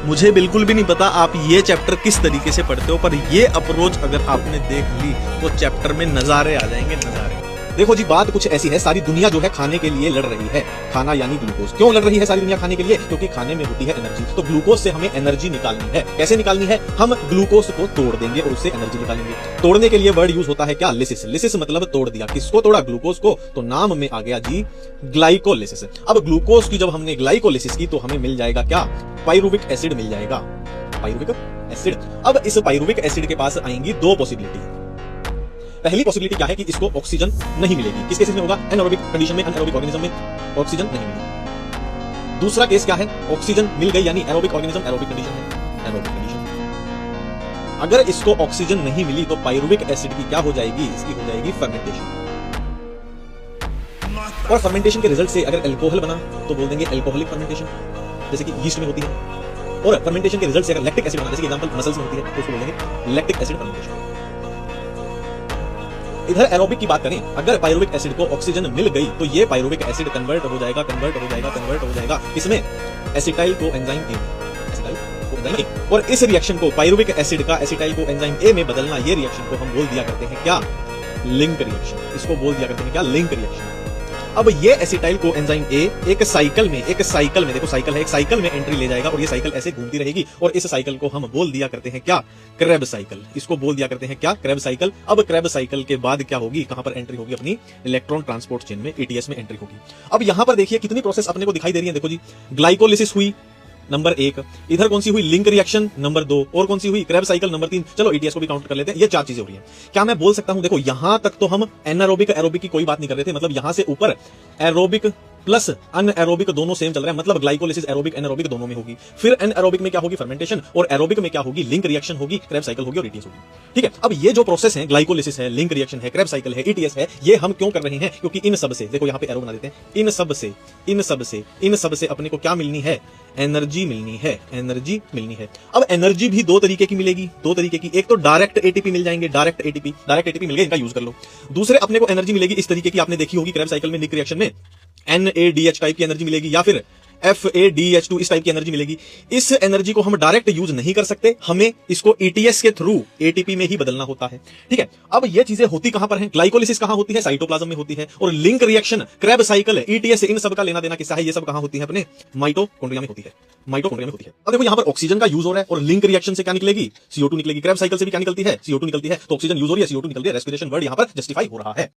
मुझे बिल्कुल भी नहीं पता आप ये चैप्टर किस तरीके से पढ़ते हो, पर ये अप्रोच अगर आपने देख ली तो चैप्टर में नजारे आ जाएंगे, नजारे। देखो जी, बात कुछ ऐसी है, सारी दुनिया जो है खाने के लिए लड़ रही है। खाना यानी ग्लूकोज। क्यों लड़ रही है सारी दुनिया खाने के लिए? क्योंकि खाने में होती है एनर्जी। तो ग्लूकोज से हमें एनर्जी निकालनी है। कैसे निकालनी है? हम ग्लूकोज को तोड़ देंगे और उससे एनर्जी निकालेंगे। तोड़ने के लिए वर्ड यूज होता है क्या? लिसिस। लिसिस मतलब तोड़ दिया। किसको तोड़ा? ग्लूकोज को। तो नाम में आ गया जी ग्लाइकोलिसिस। अब ग्लूकोज की जब हमने ग्लाइकोलिसिस की तो हमें मिल जाएगा क्या? पाइरुविक एसिड मिल जाएगा। Pyruvic acid. अब इस पाइरुविक एसिड के पास आएंगी दो पॉसिबिलिटी। पहली पॉसिबिलिटी क्या है कि इसको ऑक्सीजन नहीं मिलेगी। किस केसेस में होगा? एनारोबिक कंडीशन में, एनारोबिक ऑर्गेनिज्म में ऑक्सीजन नहीं मिलेगी। दूसरा केस क्या है? ऑक्सीजन मिल गई यानी एरोबिक ऑर्गेनिज्म, एरोबिक कंडीशन है, एरोबिक कंडीशन। अगर इसको ऑक्सीजन नहीं मिली तो पाइरुविक एसिड की क्या हो जाएगी? इसकी हो जाएगी फर्मेंटेशन। और फर्मेंटेशन के रिजल्ट से अगर अल्कोहल बना तो बोल देंगे अल्कोहलिक फर्मेंटेशन, जैसे कि यीस्ट में होती है। और फर्मेंटेशन के रिजल्ट से अगर लैक्टिक एसिड बना, जैसे कि एग्जांपल मसल्स में होती है, तो उसको बोलेंगे लैक्टिक एसिड फर्मेंटेशन। इधर एरोबिक की बात करें, अगर पाइरुविक एसिड को ऑक्सीजन मिल गई तो ये पाइरुविक एसिड कन्वर्ट हो जाएगा, कन्वर्ट हो जाएगा, कन्वर्ट हो जाएगा इसमें acetyl coenzyme A, acetyl coenzyme A. और इस रिएक्शन को पाइरुविक एसिड का एसिटाइल कोएंजाइम ए में बदलना, ये रिएक्शन को हम बोल दिया करते हैं क्या? Link reaction. इसको बोल दिया करते हैं क्या? Link reaction. अब ये एसिटाइल कोएंजाइम ए एक साइकिल में देखो साइकिल है, एक साइकिल में एंट्री ले जाएगा और ये साइकिल ऐसे घूमती रहेगी और इस साइकिल को हम बोल दिया करते हैं क्या? Krebs cycle. इसको बोल दिया करते हैं क्या? Krebs cycle. अब क्रेब साइकिल के बाद क्या होगी? कहां पर एंट्री होगी? अपनी इलेक्ट्रॉन ट्रांसपोर्ट चेन में, ईटीएस में एंट्री होगी। अब यहां पर देखिए कितनी प्रोसेस अपने को दिखाई दे रही है। देखो जी, ग्लाइकोलिसिस हुई नंबर 1, इधर कौन सी हुई? लिंक रिएक्शन नंबर 2, और कौन सी हुई? Krebs cycle number 3। चलो ईटीएस को भी काउंट कर लेते हैं। ये 4 चीजें हो रही हैं। क्या मैं बोल सकता हूं? देखो यहां तक तो हम एनारोबिक एरोबिक की कोई बात नहीं कर रहे थे, मतलब यहां से ऊपर एरोबिक प्लस अनएरोबिक दोनों सेम चल रहा है, मतलब ग्लाइकोलिसिस एरोबिक एनारोबिक दोनों में होगी। फिर एनारोबिक में क्या होगी? फर्मेंटेशन। और एरोबिक में क्या होगी? लिंक रिएक्शन होगी, क्रेब साइकिल होगी और ईटीएस होगी। ठीक है, अब ये जो प्रोसेस है, ग्लाइकोलिसिस है, लिंक रिएक्शन है, क्रेब साइकिल है, ईटीएस है, ये हम क्यों कर रहे हैं? क्योंकि इन सब से, देखो यहां पे एरो बना देते हैं, इन सब से अपने को क्या मिलनी है? एनर्जी मिलनी है, एनर्जी मिलनी है। अब एनर्जी भी दो तरीके की मिलेगी, दो तरीके की। एक तो डायरेक्ट एटीपी मिल जाएंगे, डायरेक्ट एटीपी मिल गए, इनका यूज कर लो। दूसरे अपने को एनर्जी मिलेगी इस तरीके की, आपने देखी होगी क्रेब साइकिल में, लिंक रिएक्शन में NADH टाइप की एनर्जी मिलेगी या फिर FADH2 इस टाइप की एनर्जी मिलेगी। इस एनर्जी को हम डायरेक्ट यूज नहीं कर सकते, हमें इसको ईटीएस के थ्रू एटीपी में ही बदलना होता है। ठीक है, अब ये चीजें होती कहां पर हैं? ग्लाइकोलिसिस कहां होती है? साइटोप्लाज्म में होती है। और link reaction, Krebs cycle, ETS, इन सब का लेना देना किसका है? ये सब कहां होती है? अपने माइटोकॉन्ड्रिया में होती है, माइटोकॉन्ड्रिया में होती है। अब देखो यहां पर ऑक्सीजन का यूज हो रहा है और लिंक रिएक्शन से क्या निकलेगी? CO2 निकलेगी। क्रेब साइकिल से भी क्या निकलती है? CO2 निकलती है। तो ऑक्सीजन यूज हो रही है, CO2 निकल रही है। रेस्पिरेशन वर्ड यहां पर जस्टिफाई हो रहा है।